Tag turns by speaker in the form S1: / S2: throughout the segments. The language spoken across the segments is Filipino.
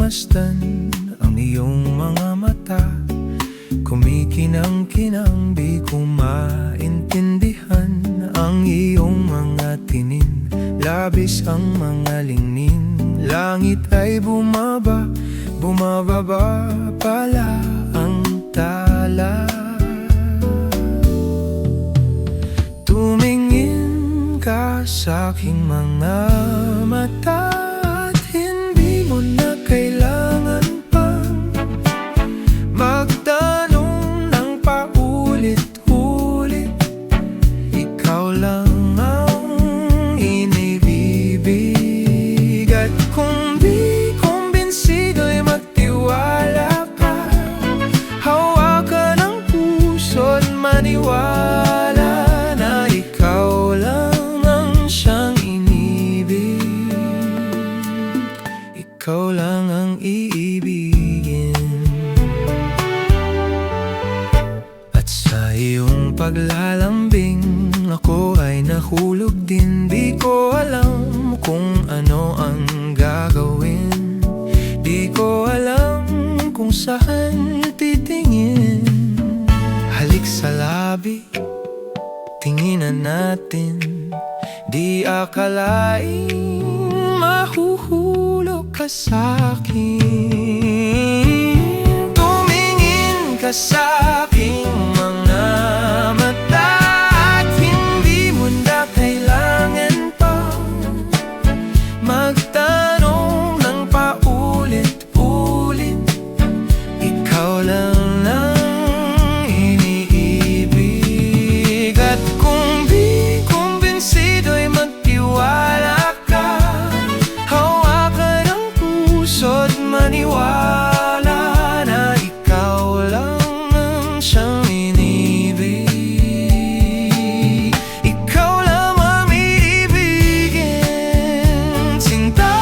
S1: masdan ang iyong mga mata. Kumikinang-kinang, di ko maintindihan ang iyong mga tining. Labis ang mga lingning, langit ay bumaba, bumababa pala ang tala. Tumingin ka sa'king mga mata at hindi mo na kailangan pang magtanong ng paulit-ulit. Ikaw lang ang inibibig, at kung di kumbinsido'y magtiwala ka. Hawakan ang puso't maniwala na ikaw lang ang siyang inibig. Ikaw lang ang iibigin. At sa iyong paglalambing, ako ay nahulog din. Di ko alam kung ano ang gagawin. Di ko alam kung saan titingin. Halik sa labi, tinginan natin. Di akalaing mahuhulog ka sa'kin. Tumingin ka sa'king mga mata at hindi mo na kailangan pang magtanong ng paulit-ulit. Ikaw lang ang iniibig, at kung di kumbinsido'y magtiwala ka. Hawakan ang puso't maniwala na ikaw lang ang siyang inibig. Ikaw lang ang iibigin. Sinta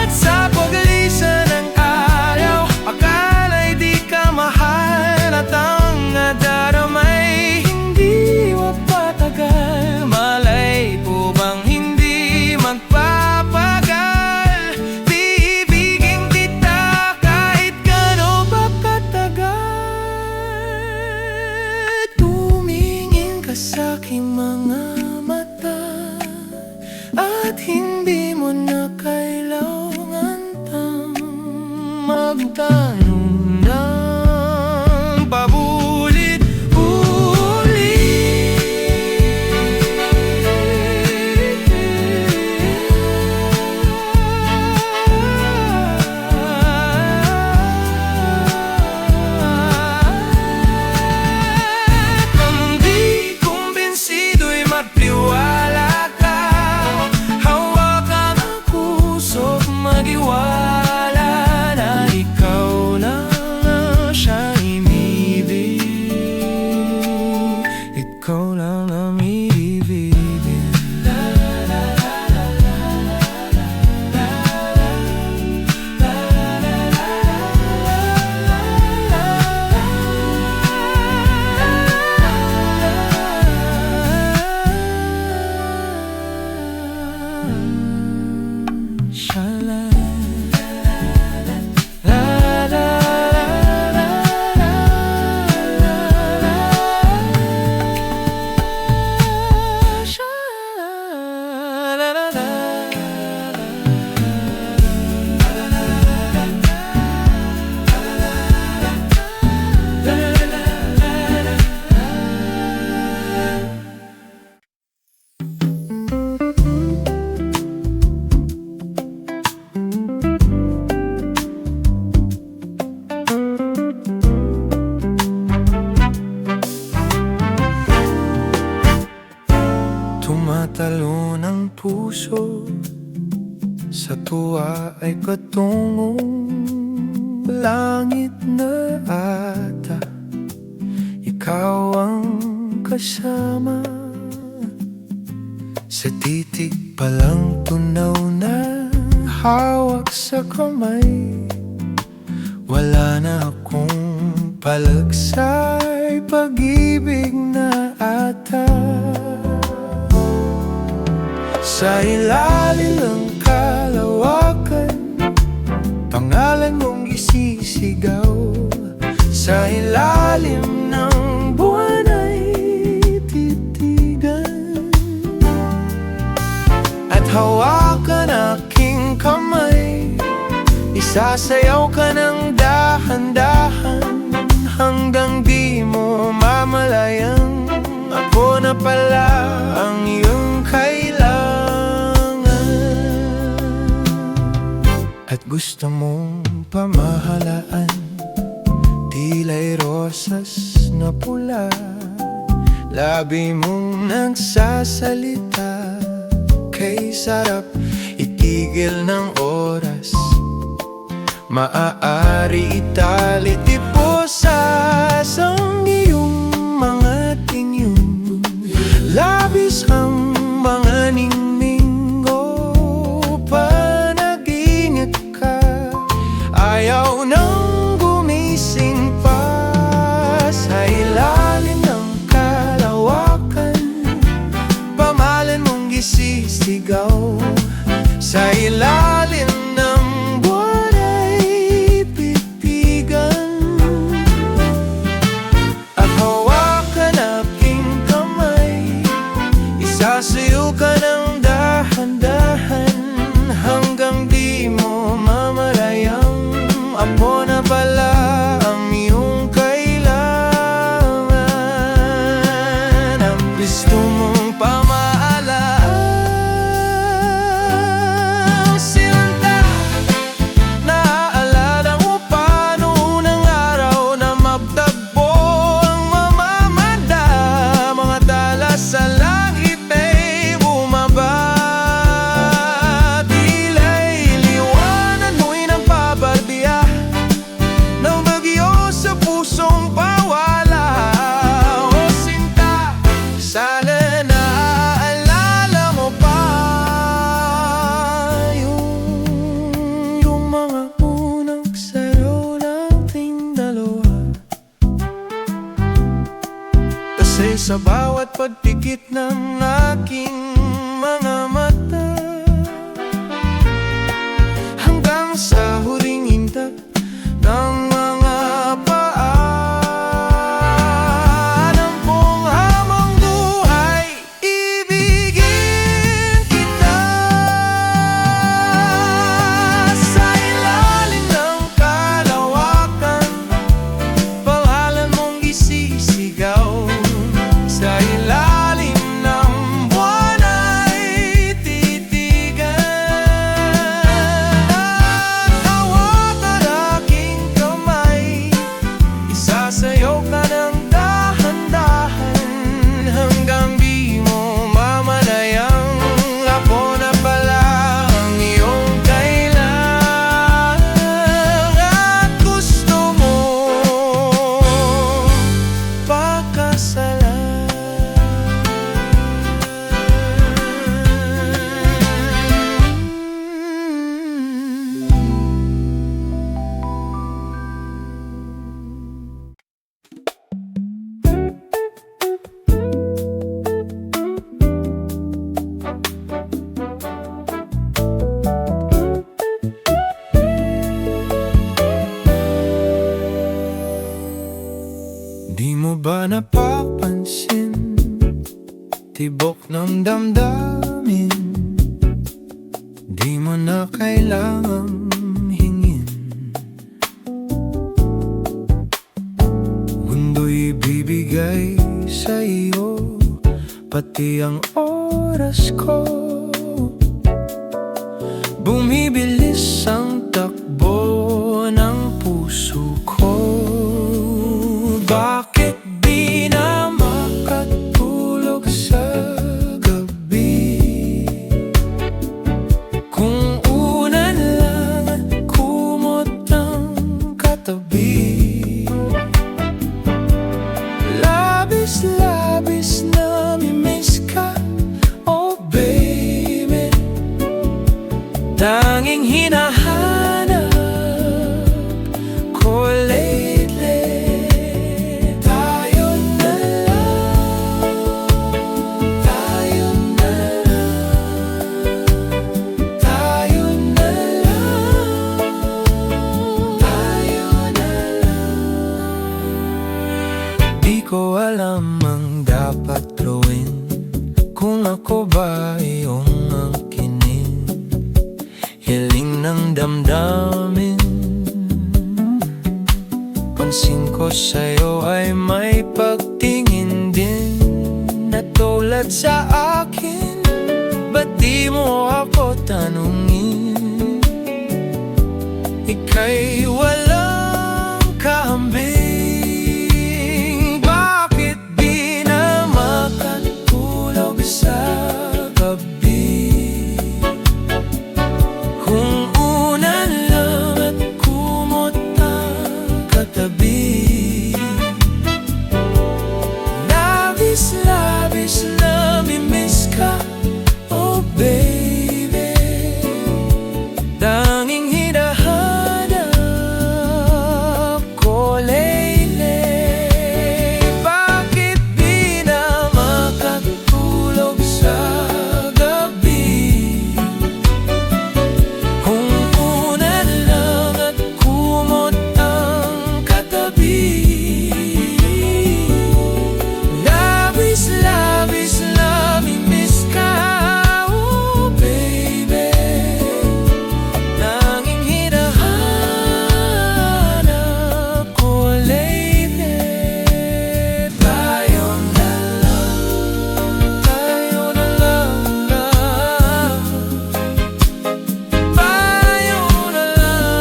S1: at sa paglisan ng araw, akala'y di ka mahal, at ang nadaramay hindi mapatagal. Malay po bang hindi magpapagal? Iibigin kita kahit gano'n pa katagal. Tumingin ka sa'king mga mata at hindi mo na kailangan pang magtanong ng paulit-ulit. Kung di kumbinsido'y magtiwala ka. Hawakan ang puso't magiwala na ikaw lang ang siyang inibig. Ikaw lang ang iibigin. Shala. Tumatalon ang puso, sa tuwa ay patungong langit na ata. Ikaw ang kasama, sa titig palang tunaw na hawak sa kamay. Wala na akong palagsay, pag-ibig na ata. Sa ilalim ng kalawakan, pangalan mong isisigaw. Sa ilalim ng buwan ay titigan, at hawakan aking kamay. Isasayaw ka ng dahan-dahan, hanggang di mo mamalayang ako na pala ang iyong kailangan. At gusto mong pamahalaan, tila'y rosas na pula. Labi mong nagsasalita, kay sarap itigil ng oras. Maaari itali-tipos ang iyong mga tingin. Labis ang mga ningning ko, panaginip ka. Ayaw nang gumising pa. Sa ilalim ng kalawakan, pamalan mong gisisigaw. Sa ilalim ng buwan ay pitigan, at hawakan aking kamay. Isasayaw ka ng dahan-dahan, hanggang di mo mamalayang ako na pala ang iyong kailangan. Ang gusto mong pamaalaan, sinta, naaalala mo pa noong unang araw na magtagpo ang mamamada. Mga tala sa langit ay bumaba, tila'y liwanan mo'y nagpabardiya ng bagyo sa pusong pawala. O sinta, sana naaalala mo pa yung mga unang saraw nating dalawa. Kasi sa bawat pagpikit ng aking mga mata, hanggang sa huling hinta ng mga paalam kong habang buhay, ibigin kita. Sa ilalim ng kalawakan, pangalan mong isisigaw. Sa ilalim ng buwan ay titigan, at hawakan aking kamay. Isasayaw ka ng dahan-dahan, hanggang di mo mamalayang ako na pala ang iyong kailangan. At gusto mo pakasalan. Di mo ba napapansin, tibok ng damdamin, di mo na kailangang hingin. Mundo'y bibigay sa iyo, pati ang oras ko. Bumibilis ang takbo ng puso ko. Bakit di na makatulog sa gabi, kung una lang kumot ang katabi? Labis-labis na mimiss ka, oh baby. Tanging hinahanap ko lately, tayo na lang, tayo na lang, tayo na lang. ko alam ang dapat gawin kung ako ba iyong angkinin. Hiling ng damdamin, pansin ko sa'yo ay may pagtingin din na tulad sa akin. Ba't di mo ako tanungin? Ika'y walang kahambing. Bakit di na makatulog sa gabi? Kung unan lang at kumot ang katabi. Labis-labis na mimiss ka, oh baby. Tanging hinahanap ko lately. Bakit di na makatulog sa gabi? Kung unan lang at kumot ang katabi. Labis-labis na mimiss ka, oh baby. Tanging hinahanap ko lately. Tayo na lang, tayo na lang, tayo na lang,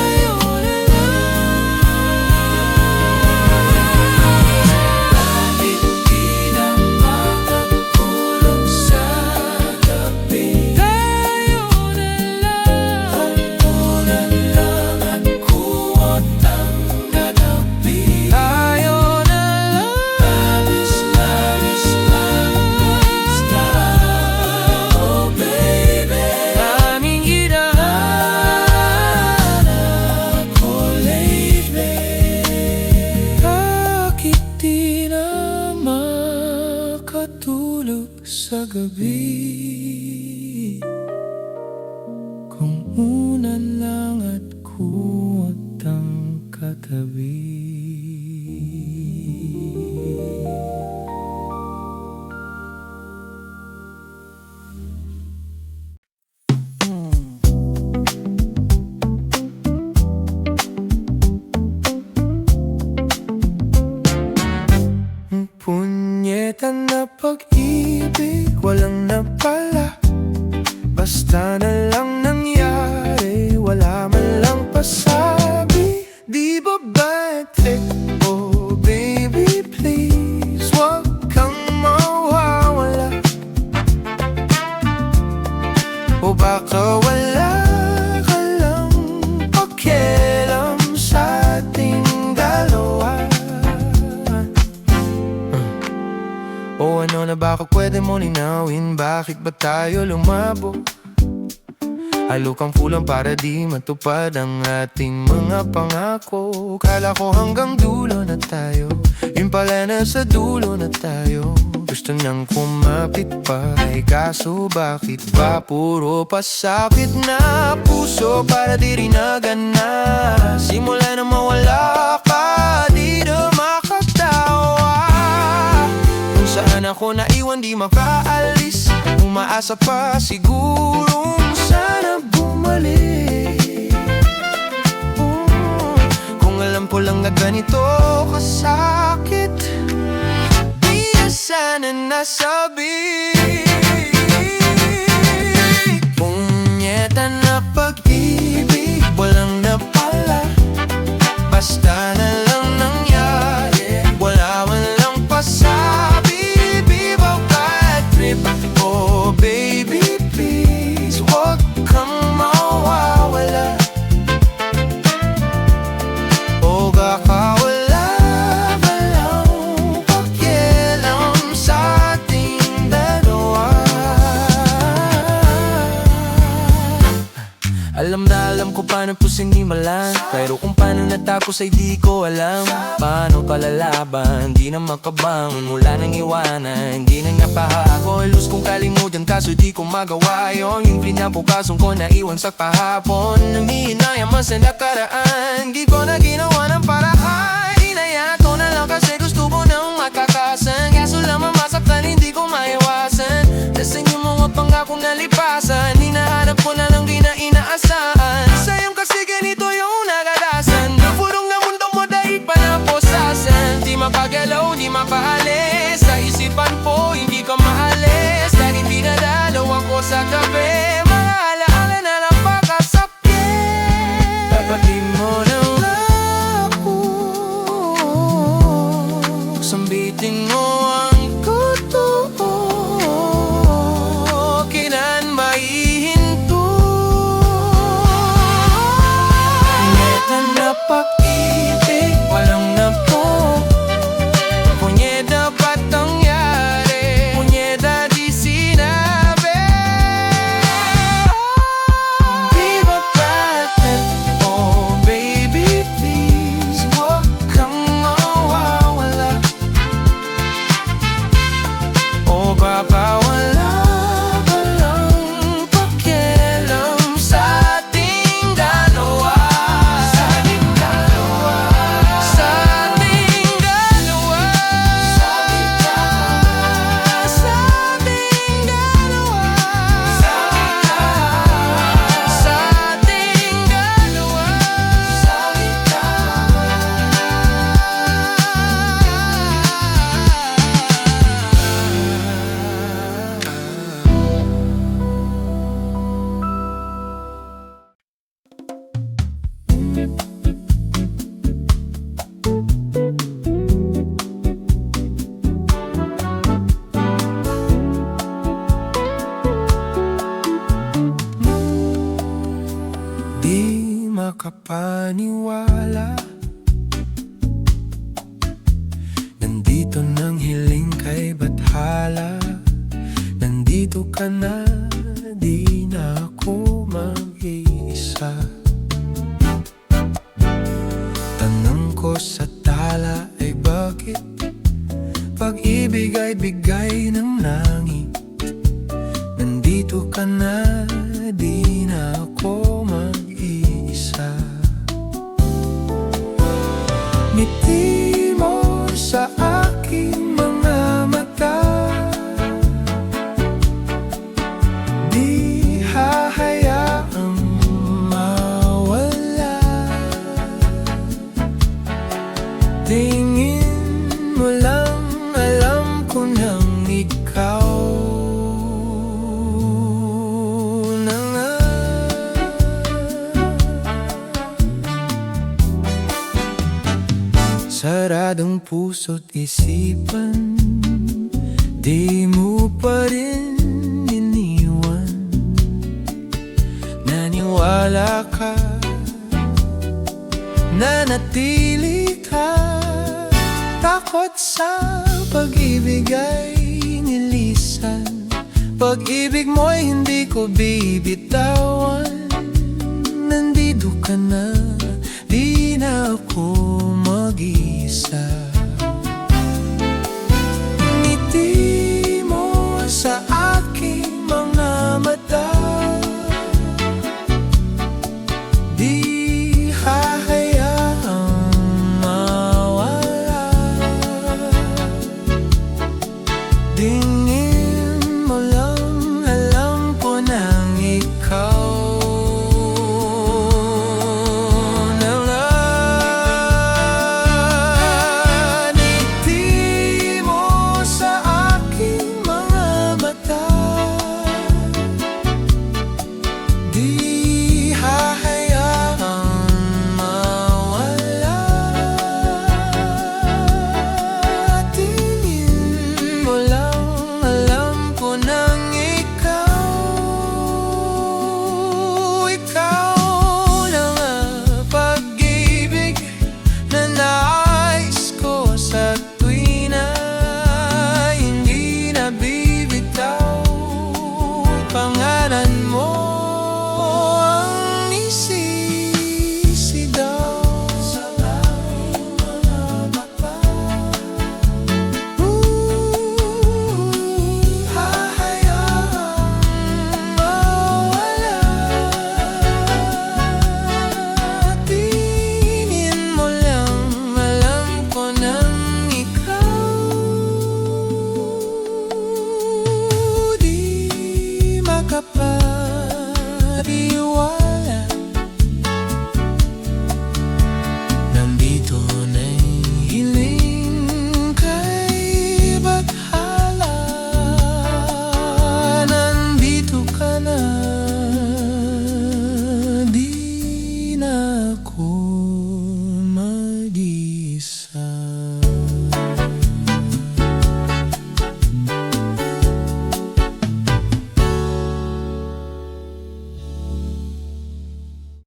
S1: tayo na lang. Bakit di na makatulog sa gabi? Tayo na lang, ulan lang at kumot ang katabi. Tayo na lang, labis-labis lang basta, oh baby. Tanging hinahanap ko lately. Bakit di na makatulog sa gabi? Kung unan lang at kuwat ang katabi. Punyeta na pag-ibig, walang napala. Basta na lang nangyari, wala man lang pasabi. Di ba bad trip? Oh baby please, wag kang mawawala. O baka wala ka lang pakialam sa ating dalawa. O ano na baka pwede mo linawin, bakit ba tayo lumabo? Halukang fulang para di matupad ang ating mga pangako. Kala ko hanggang dulo na tayo, yun pala nasa dulo na tayo. Gusto niyang kumapit pa, ay kaso bakit ba puro pasakit na puso para di rin nagana. Simula na mawala ka, di na makatawa. Kung saan ako naiwan di makaalis, umaasa pa sigurong sana bumalik. Kung alam ko lang na ganito kasakit, di na sana nasabi. Punyeta na pag-ibig, walang napala. Basta na lang nangyari, wala man lang pasabi. Di ba bad trip? Oh baby please, wag kang mawawala. O baka wala ka lang pakialam sa ating dalawa. Alam na alam ko paano po sinimulan, pero kung paano natapos ay di ko alam. Paano kalalaban, di na makabangon mula nang iwanan. Di na nga pa ako ilus kung kalimutan, kaso di ko magawa yun. Yung pinapukasong ko na iwan sa kahapon, nang hihinayang mas na nakaraan. Di ko na ginawa ng paraan, di pa akong nalipasan, hinahanap ko na lang di na inaasahan. Sayang kasi ganito yung naranasan, napurong na mundo mo dahil pa naposasan. Di mapagalaw, di mapaalis, sa isipan po hindi ka maalis. Laging dinadalaw ako sa gabi, mga alaala na napakasakit. Tapatin mo ng ako, sambitin mo ang totoo, kailan maihinto. Punyeta na pag-ibig, walang napo. Punyeta ba't nangyari? Punyeta di sinabi. Di ba bakit? Oh baby please, huwag kang mawawala. O babawala ba lang pakialam sa ating dalawa? Sa ating dalawa, sa ating dalawa, sa ating dalawa, sa ating dalawa, sa ating dalawa, sa ating Di makapaniwala, nandito nang hiling kay bathala. Nandito ka na, di na ako mag-iisa. Tanong ko sa tala ay bakit pag-ibig ay bigay ng langit. Nandito ka na, di na ako mag-iisa. Ngiti mo sa aking mga mata, di hahayaang mawala. Tingin mo lang, alam ko nang ikaw na nga. Saradong puso't isipan, di mo pa rin iniwan. Naniwala ka, nanatili ka. Takot sa pag-ibig ay nilisan, pag-ibig mo'y hindi ko bibitawan. Nandito ka na,